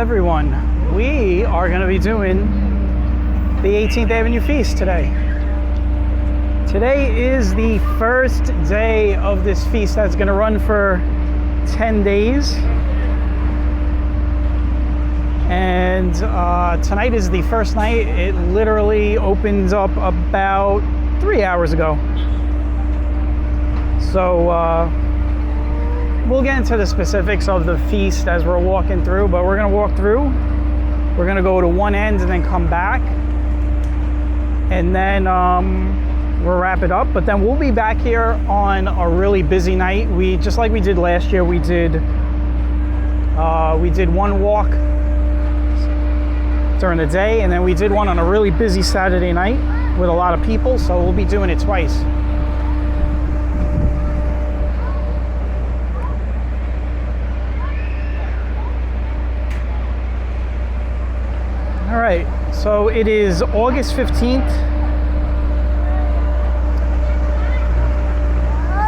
everyone. We are going to be doing the 18th Avenue Feast today. Today is the first day of this feast that's going to run for 10 days. And tonight is the first night. It literally opens up about 3 hours ago. So we'll get into the specifics of the feast as we're walking through, but we're going to walk through. We're going to go to one end and then come back. And then we'll wrap it up. But then we'll be back here on a really busy night. Just like we did last year, we did one walk during the day, and then we did one on a really busy Saturday night with a lot of people, so we'll be doing it twice. All right, so it is August 15th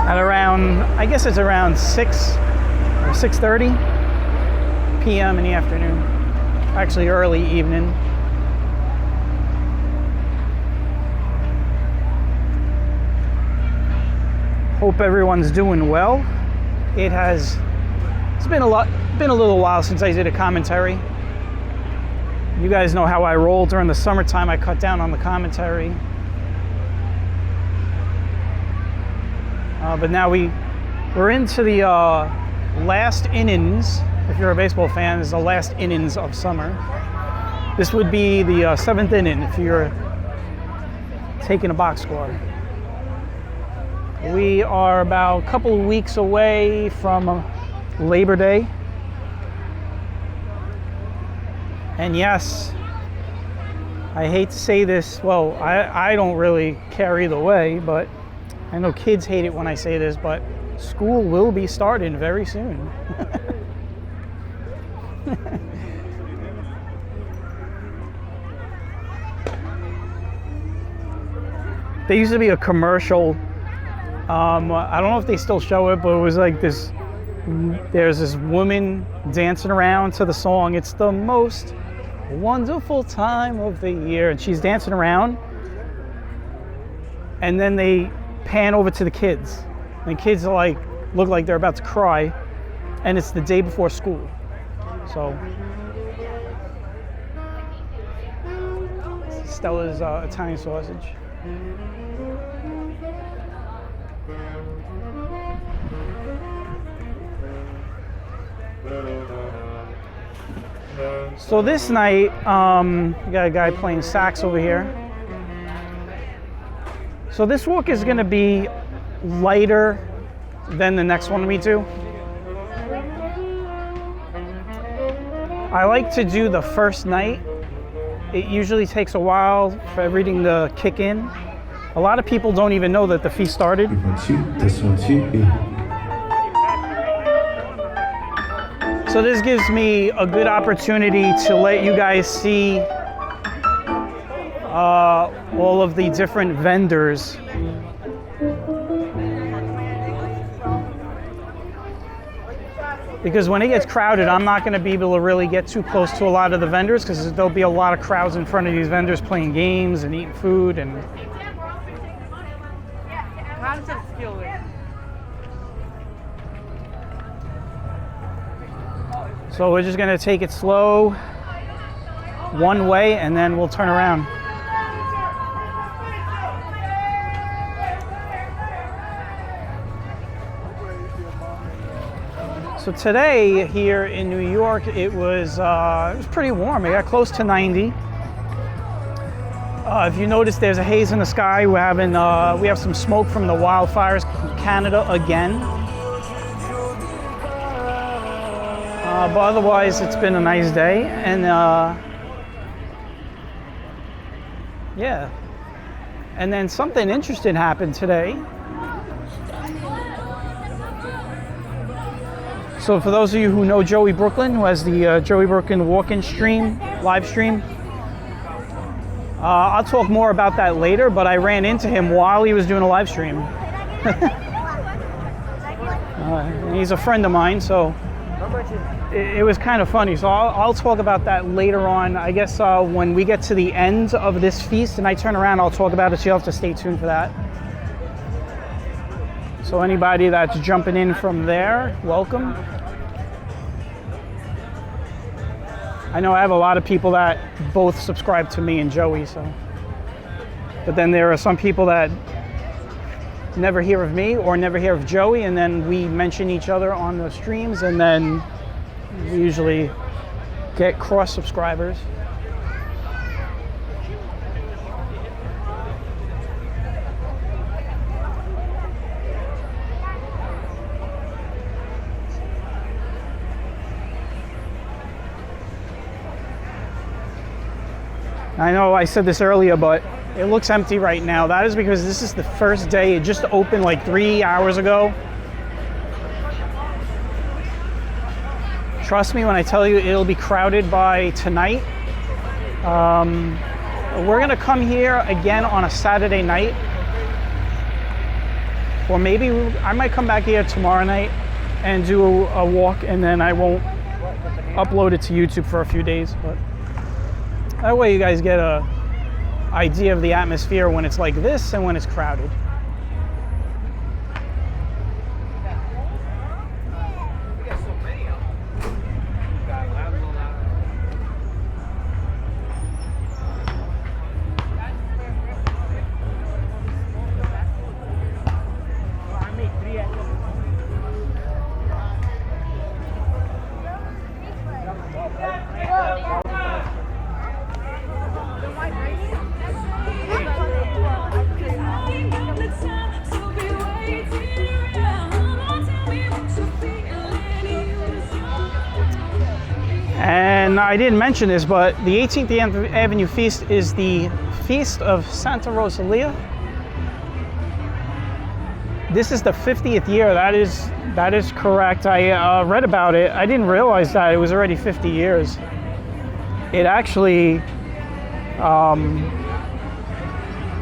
at around, I guess it's around 6 or 6:30 p.m. in the afternoon. Actually, early evening. Hope everyone's doing well. It's been a little while since I did a commentary. You guys know how I roll during the summertime. I cut down on the commentary. But now we're into the last innings. If you're a baseball fan, it's the last innings of summer. This would be the seventh inning if you're taking a box score. We are about a couple of weeks away from Labor Day. And yes, I hate to say this, well, I don't really care either way, but I know kids hate it when I say this, but school will be starting very soon. There used to be a commercial, I don't know if they still show it, but it was like there's this woman dancing around to the song, "It's the most wonderful time of the year," and she's dancing around, and then they pan over to the kids, and the kids are look like they're about to cry, and it's the day before school. So Stella's Italian sausage. So this night, we got a guy playing sax over here. So this walk is going to be lighter than the next one we do. I like to do the first night. It usually takes a while for everything to kick in. A lot of people don't even know that the feast started. So this gives me a good opportunity to let you guys see all of the different vendors. Because when it gets crowded, I'm not going to be able to really get too close to a lot of the vendors because there'll be a lot of crowds in front of these vendors playing games and eating food. And so we're just going to take it slow, one way, and then we'll turn around. So today here in New York, it was pretty warm. It got close to 90. If you notice, there's a haze in the sky. We have some smoke from the wildfires in Canada again. But otherwise, it's been a nice day. And yeah. And then something interesting happened today. So for those of you who know Joey Brooklyn, who has the Joey Brooklyn walk-in stream, live stream, I'll talk more about that later, but I ran into him while he was doing a live stream. He's a friend of mine, so it was kind of funny. So I'll talk about that later on. I guess when we get to the end of this feast and I turn around, I'll talk about it. So you'll have to stay tuned for that. So anybody that's jumping in from there, welcome. I know I have a lot of people that both subscribe to me and Joey, so. But then there are some people that never hear of me or never hear of Joey, and then we mention each other on the streams, and then we usually get cross subscribers. I know I said this earlier, but it looks empty right now. That is because this is the first day. It just opened like 3 hours ago. Trust me when I tell you it'll be crowded by tonight. We're gonna come here again on a Saturday night. Or maybe I might come back here tomorrow night and do a walk, and then I won't upload it to YouTube for a few days. But that way you guys get a idea of the atmosphere when it's like this and when it's crowded. And I didn't mention this, but the 18th Avenue Feast is the Feast of Santa Rosalia. This is the 50th year. That is correct. I read about it. I didn't realize that it was already 50 years. It actually, I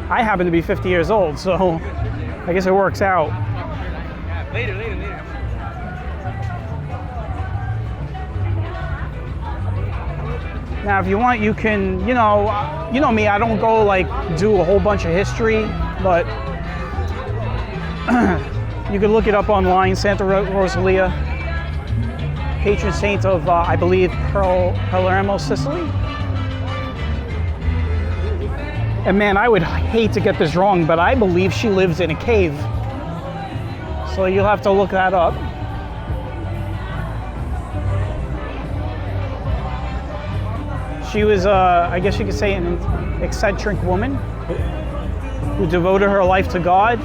happen to be 50 years old, so I guess it works out. Later. Now, if you want, you can, you know me, I don't go like do a whole bunch of history, but you can look it up online. Santa Rosalia, patron saint of, I believe, Palermo, Sicily. And man, I would hate to get this wrong, but I believe she lives in a cave. So you'll have to look that up. She was, I guess you could say, an eccentric woman who devoted her life to God.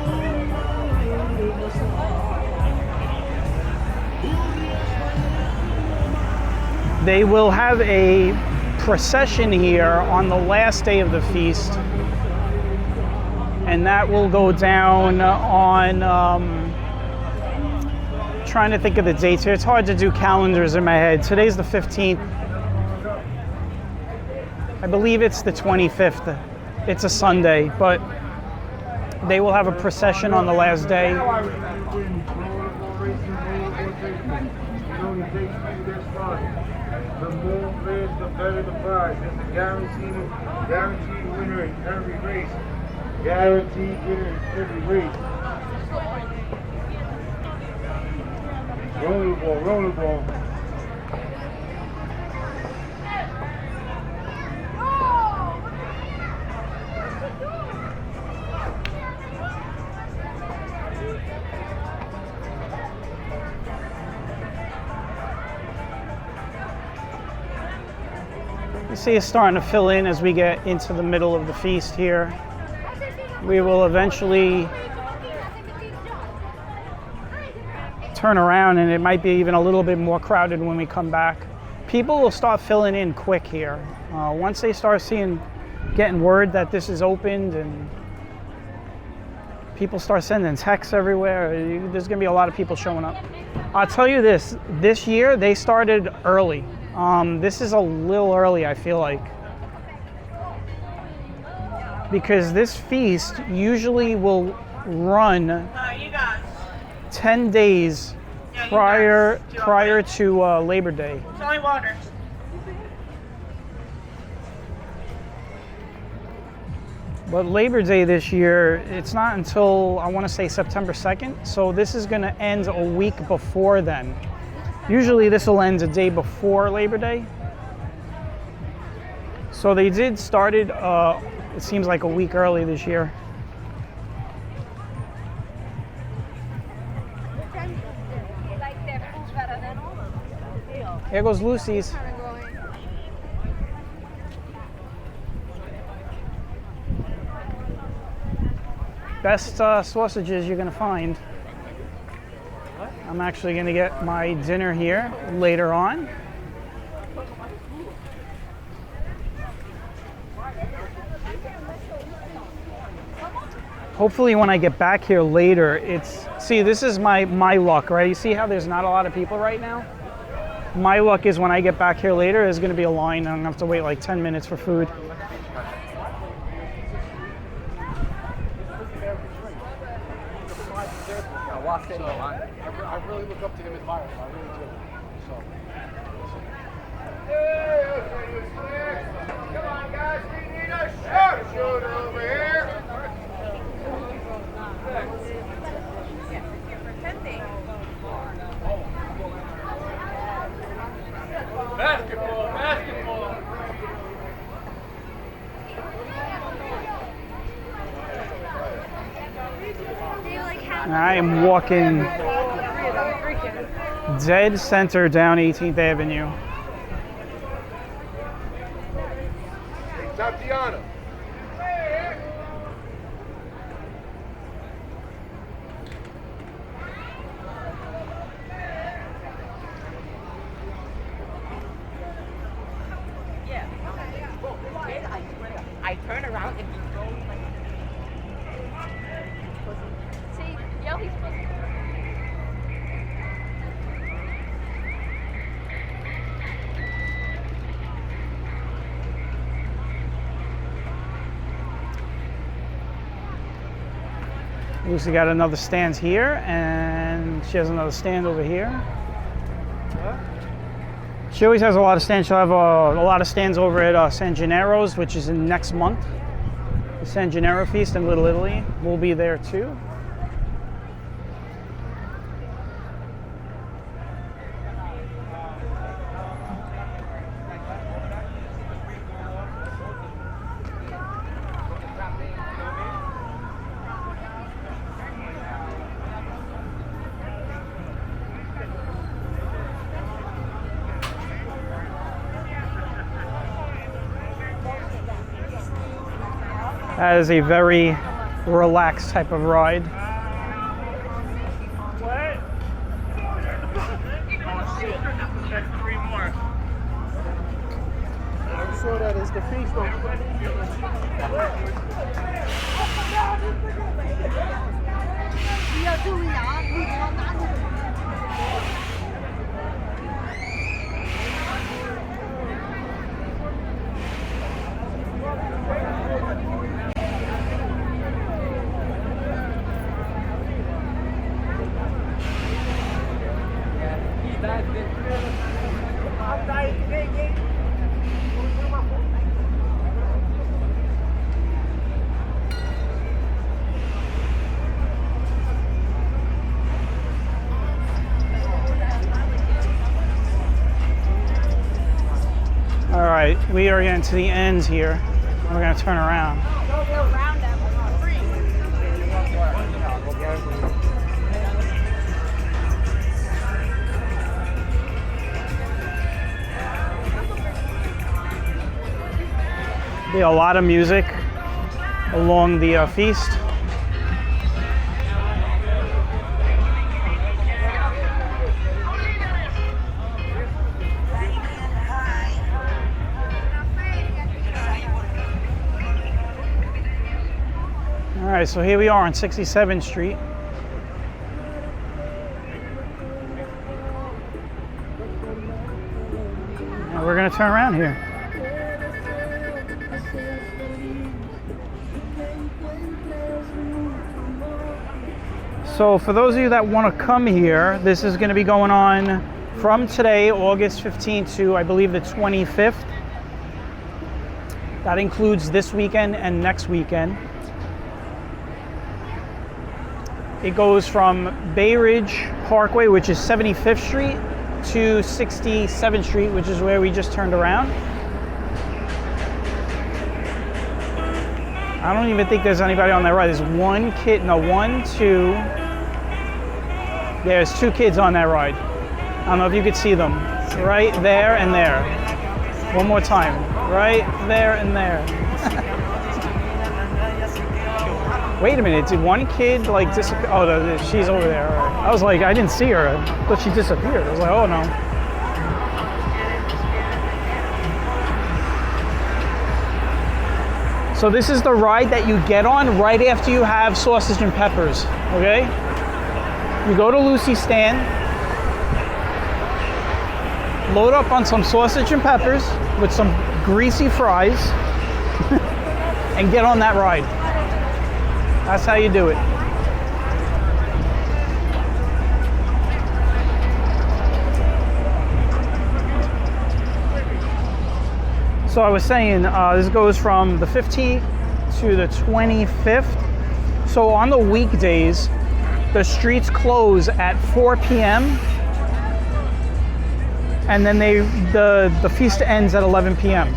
They will have a procession here on the last day of the feast, and that will go down on, trying to think of the dates here. It's hard to do calendars in my head. Today's the 15th. I believe it's the 25th. It's a Sunday, but they will have a procession on the last day. The more bids, the better the prize. It's a guaranteed winner in every race. Guaranteed winner in every race. Rollerball. You see it's starting to fill in as we get into the middle of the feast here. We will eventually turn around and it might be even a little bit more crowded when we come back. People will start filling in quick here. Once they start getting word that this is opened and people start sending texts everywhere, there's gonna be a lot of people showing up. I'll tell you this year they started early. This is a little early, I feel like, because this feast usually will run 10 days prior to Labor Day. It's only water. But Labor Day this year, it's not until, I want to say, September 2nd. So this is going to end a week before then. Usually this will end a day before Labor Day. So they did start it, it seems like a week early this year. Here goes Lucy's. Best sausages you're gonna find. I'm actually gonna get my dinner here later on. Hopefully when I get back here later, see, this is my luck, right? You see how there's not a lot of people right now? My luck is when I get back here later, there's gonna be a line and I'm gonna have to wait like 10 minutes for food. I really look up to him as Myron. I really do. So. Come on, guys, we need a sharpshooter over here. Basketball, basketball. I am walking dead center down 18th Avenue. Tatiana. I turn around and he's going like. See, yo, he's supposed to. Lucy got another stand here, and she has another stand over here. She always has a lot of stands. She'll have a lot of stands over at San Gennaro's, which is in next month. The San Gennaro Feast in Little Italy. We'll be there too. That is a very relaxed type of ride. What? Oh shit, that's 3 more. I'm sure that is the feast. All right, we are getting to the end here. We're gonna turn around. Be a lot of music along the feast. All right, so here we are on 67th Street. And we're gonna turn around here. So for those of you that want to come here, this is going to be going on from today, August 15th to I believe the 25th. That includes this weekend and next weekend. It goes from Bay Ridge Parkway, which is 75th Street, to 67th Street, which is where we just turned around. I don't even think there's anybody on that ride. There's one kid, no, one, two. There's two kids on that ride. I don't know if you could see them. Right there and there. One more time. Right there and there. Wait a minute, did one kid like disappear? Oh, no, she's over there. I was like, I didn't see her, but she disappeared. I was like, oh no. So this is the ride that you get on right after you have sausage and peppers, okay? You go to Lucy's stand, load up on some sausage and peppers with some greasy fries, and get on that ride. That's how you do it. So I was saying, this goes from the 15th to the 25th. So on the weekdays, the streets close at 4 p.m. and then the feast ends at 11 p.m.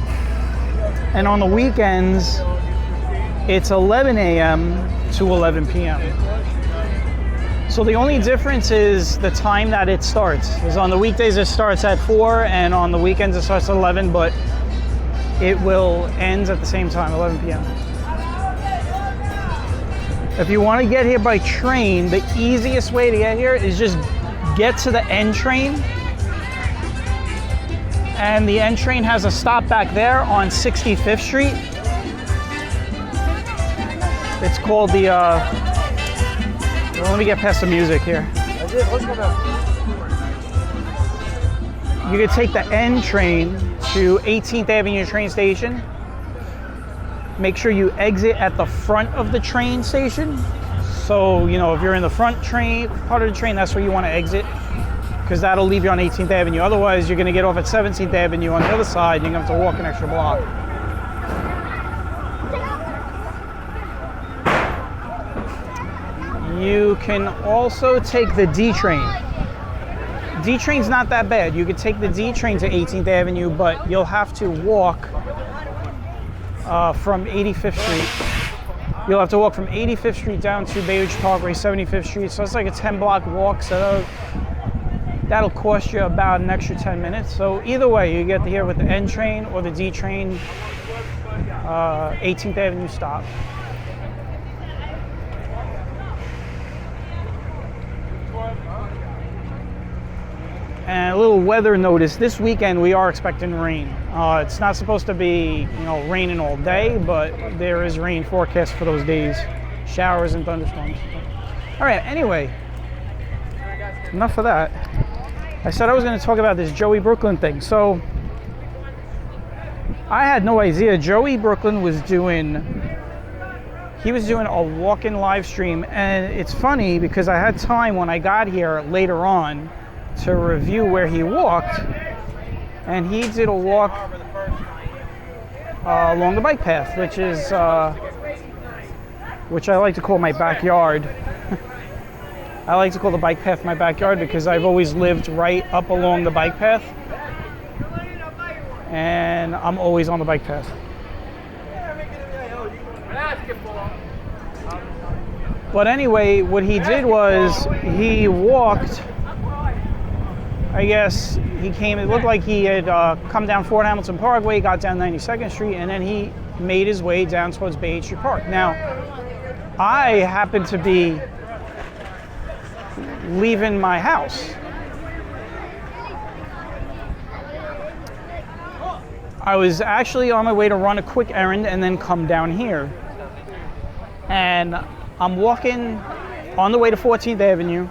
And on the weekends, it's 11 a.m. to 11 p.m. So the only difference is the time that it starts. Because on the weekdays it starts at 4 and on the weekends it starts at 11, but it will end at the same time, 11 p.m. If you want to get here by train, the easiest way to get here is just get to the N train. And the N train has a stop back there on 65th Street. It's called the, well, let me get past the music here. You could take the N train to 18th Avenue train station. Make sure you exit at the front of the train station. So, you know, if you're in the front train, part of the train, that's where you want to exit, because that'll leave you on 18th Avenue. Otherwise, you're going to get off at 17th Avenue on the other side, and you're going to have to walk an extra block. You can also take the D train. D train's not that bad. You could take the D train to 18th Avenue, but you'll have to walk from 85th Street. You'll have to walk from 85th Street down to Bay Ridge Parkway, 75th Street. So it's like a 10-block walk. So that'll cost you about an extra 10 minutes. So either way, you get here with the N train or the D train, 18th Avenue stop. And a little weather notice, this weekend we are expecting rain. It's not supposed to be, you know, raining all day, but there is rain forecast for those days. Showers and thunderstorms. All right, anyway, enough of that. I said I was going to talk about this Joey Brooklyn thing. So I had no idea Joey Brooklyn was doing a walk-in live stream. And it's funny because I had time when I got here later on to review where he walked, and he did a walk along the bike path, which I like to call my backyard. I like to call the bike path my backyard because I've always lived right up along the bike path, and I'm always on the bike path. But anyway, what he did was he walked, I guess he came, it looked like he had come down Fort Hamilton Parkway, got down 92nd Street, and then he made his way down towards Bay Ridge Park. Now, I happened to be leaving my house. I was actually on my way to run a quick errand and then come down here. And I'm walking on the way to 14th Avenue.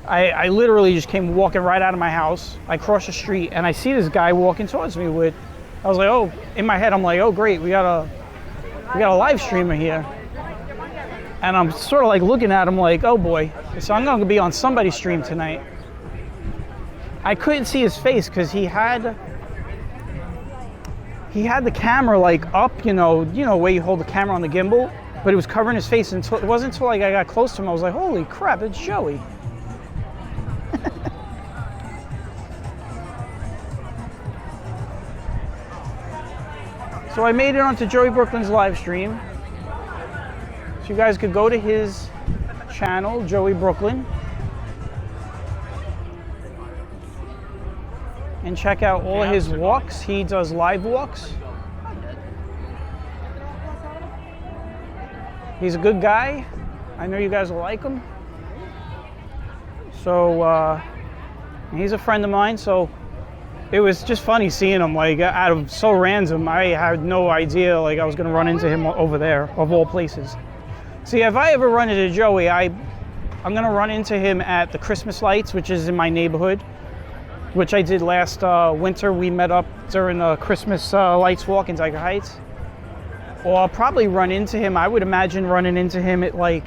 I literally just came walking right out of my house. I crossed the street and I see this guy walking towards me with, I was like, oh, in my head, I'm like, oh great, we got a live streamer here. And I'm sort of like looking at him like, oh boy. So I'm gonna be on somebody's stream tonight. I couldn't see his face because he had the camera like up, you know where you hold the camera on the gimbal, but it was covering his face until it wasn't until like I got close to him I was like, holy crap, it's Joey. So I made it onto Joey Brooklyn's live stream. So you guys could go to his channel, Joey Brooklyn, and check out all of his walks. He does live walks. He's a good guy. I know you guys will like him. So he's a friend of mine, so it was just funny seeing him like out of so random. I had no idea like I was gonna run into him over there, of all places. See, if I ever run into Joey, I'm gonna run into him at the Christmas lights, which is in my neighborhood, which I did last winter. We met up during the Christmas lights walk in Tiger Heights. Or I'll probably run into him. I would imagine running into him at like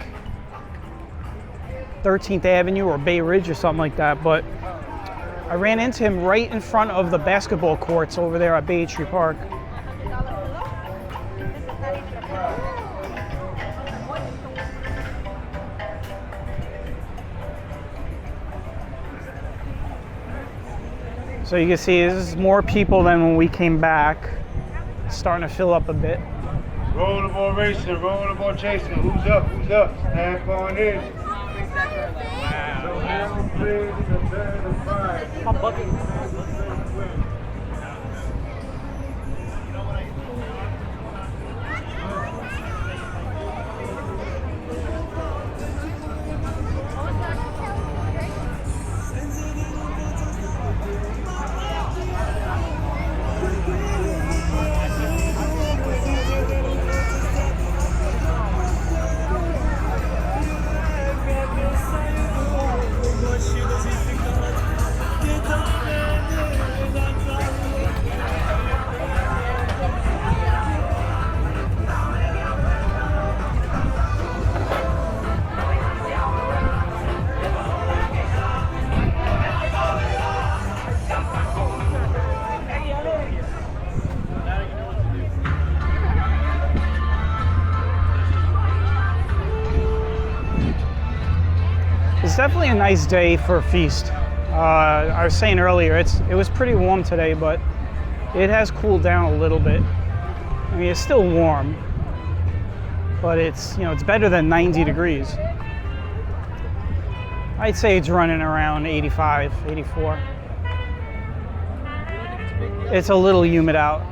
13th Avenue or Bay Ridge or something like that. But I ran into him right in front of the basketball courts over there at Bay Ridge Park. So you can see there's more people than when we came back. It's starting to fill up a bit. Rollerball racing, rollerball chasing. Who's up? Who's up? Snap on in. It's definitely a nice day for a feast. I was saying earlier, it was pretty warm today, but it has cooled down a little bit. I mean, it's still warm, but it's better than 90 degrees. I'd say it's running around 85, 84. It's a little humid out.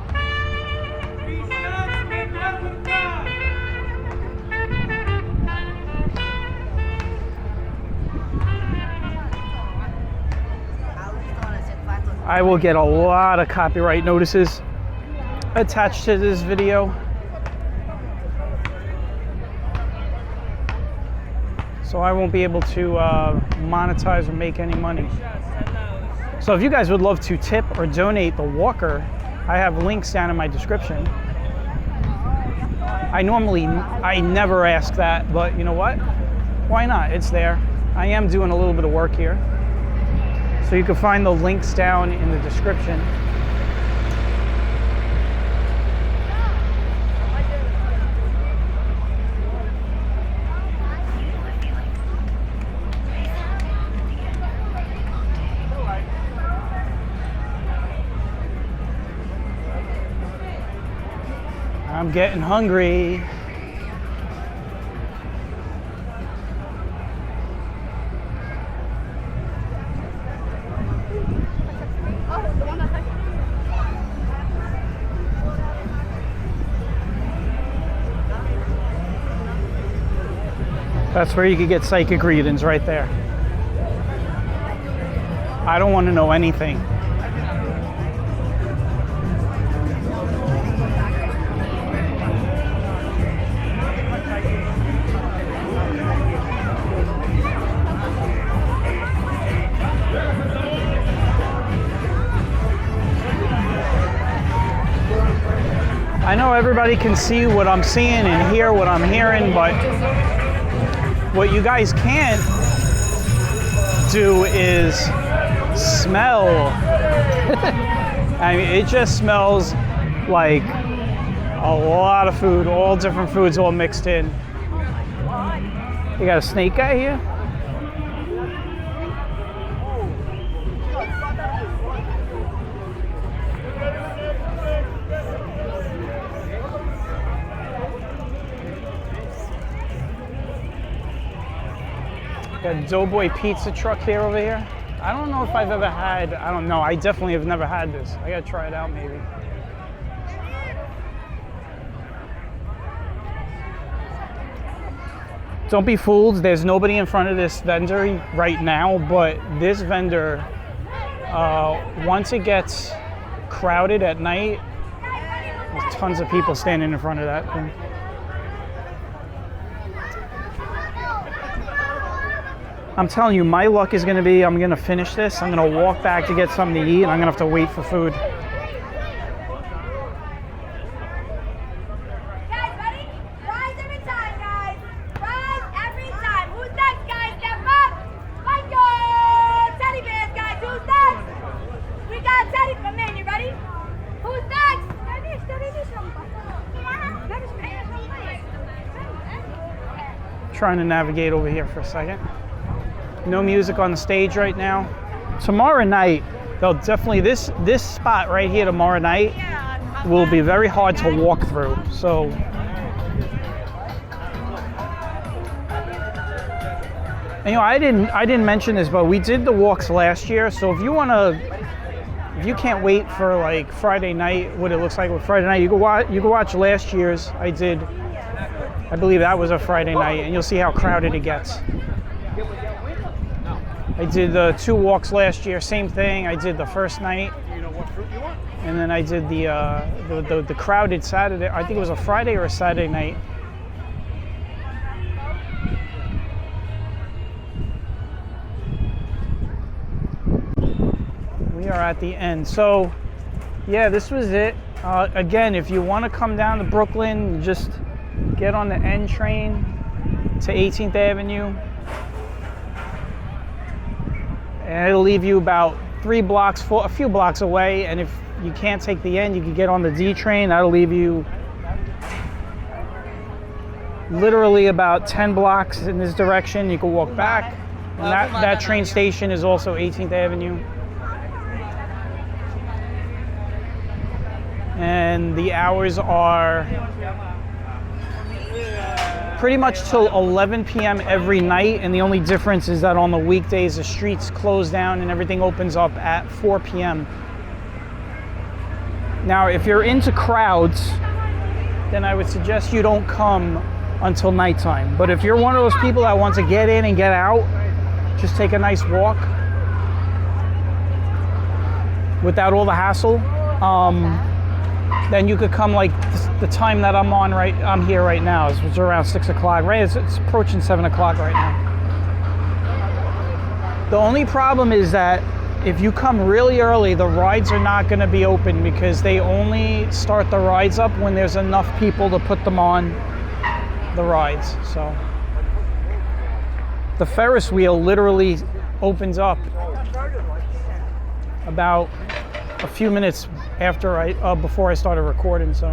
I will get a lot of copyright notices attached to this video. So I won't be able to monetize or make any money. So if you guys would love to tip or donate the walker, I have links down in my description. I never ask that, but you know what? Why not? It's there. I am doing a little bit of work here. So you can find the links down in the description. I'm getting hungry. That's where you could get psychic readings, right there. I don't want to know anything. I know everybody can see what I'm seeing and hear what I'm hearing, but What you guys can't do is smell. I mean, it just smells like a lot of food, all different foods all mixed in. You got a snake guy here? Got a Doughboy pizza truck here over here. I don't know if I've ever had, I don't know, I definitely have never had this. I gotta try it out maybe. Don't be fooled, there's nobody in front of this vendor right now, but this vendor, once it gets crowded at night, there's tons of people standing in front of that thing. I'm telling you, my luck is gonna be, I'm gonna finish this, I'm gonna walk back to get something to eat, and I'm gonna have to wait for food. Guys, ready? Rise every time, guys. Rise every time. Who's next, guys? Step up. Fight your teddy bears, guys. Who's next? We got Teddy. Come in. You ready? Who's next? Trying to navigate over here for a second. No music on the stage right now. Tomorrow night, they'll definitely, this spot right here tomorrow night will be very hard to walk through. So, and, you know, I didn't mention this, but we did the walks last year. So if you you can't wait for like Friday night, what it looks like with Friday night, you can watch last year's. I believe that was a Friday night, and you'll see how crowded it gets. I did the 2 walks last year, same thing. I did the first night. Do you know what fruit you want? And then I did the crowded Saturday. I think it was a Friday or a Saturday night. We are at the end. So, yeah, this was it. Again, if you want to come down to Brooklyn, just get on the N train to 18th Avenue. And it'll leave you about a few blocks away. And if you can't take the N, you can get on the D train. That'll leave you literally about 10 blocks in this direction. You can walk back. And that train station is also 18th Avenue. And the hours are pretty much till 11 p.m. every night, and the only difference is that on the weekdays the streets close down and everything opens up at 4 p.m. Now, if you're into crowds, then I would suggest you don't come until nighttime. But if you're one of those people that wants to get in and get out, just take a nice walk without all the hassle, then you could come like the time that I'm here right now. It's around 6 o'clock, right? It's approaching 7 o'clock right now. The only problem is that if you come really early, the rides are not going to be open because they only start the rides up when there's enough people to put them on the rides. So the Ferris wheel literally opens up about a few minutes after before I started recording. So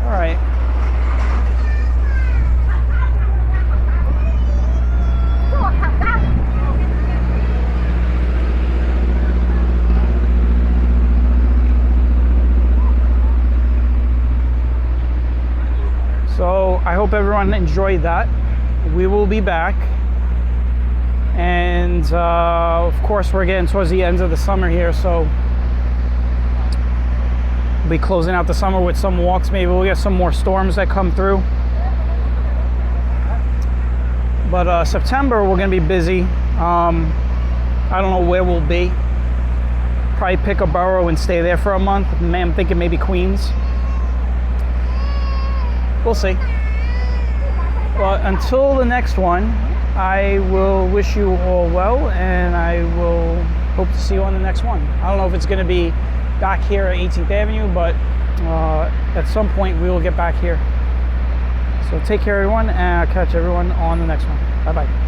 all right. So I hope everyone enjoyed that. We will be back. And of course we're getting towards the end of the summer here, so we'll be closing out the summer with some walks. Maybe we'll get some more storms that come through. But September we're gonna be busy. I don't know where we'll be. Probably pick a borough and stay there for a month. I'm thinking maybe Queens. We'll see. But until the next one, I will wish you all well, and I will hope to see you on the next one. I don't know if it's going to be back here at 18th Avenue, but at some point we will get back here. So take care, everyone, and I'll catch everyone on the next one. Bye-bye.